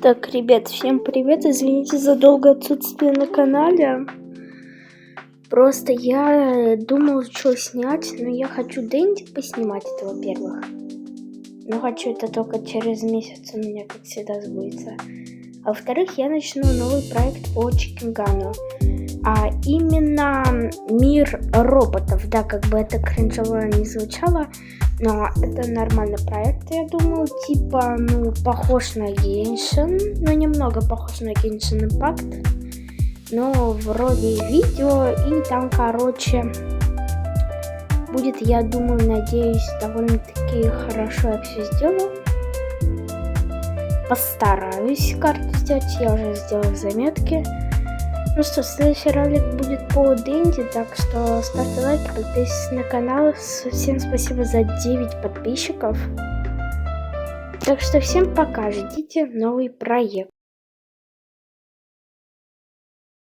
Так, ребят, всем привет, извините за долгое отсутствие на канале. Просто я думал, что снять, но я хочу Дэнди поснимать, это во-первых. Но хочу это только через месяц, у меня, как всегда, сбудется. А во-вторых, я начну новый проект по Чикингану. А именно мир роботов. Да, как бы это кринжово не звучало, но это нормальный проект, я думаю, типа, похож на Genshin, но немного похож на Genshin Impact, но вроде видео, и там, короче, будет, я думаю, надеюсь, довольно-таки хорошо я все сделаю. Постараюсь карту сделать, я уже сделал заметки. Ну что, следующий ролик будет по Дэнди, так что ставьте лайки, подписывайтесь на канал. Всем спасибо за 9 подписчиков. Так что всем пока, ждите новый проект.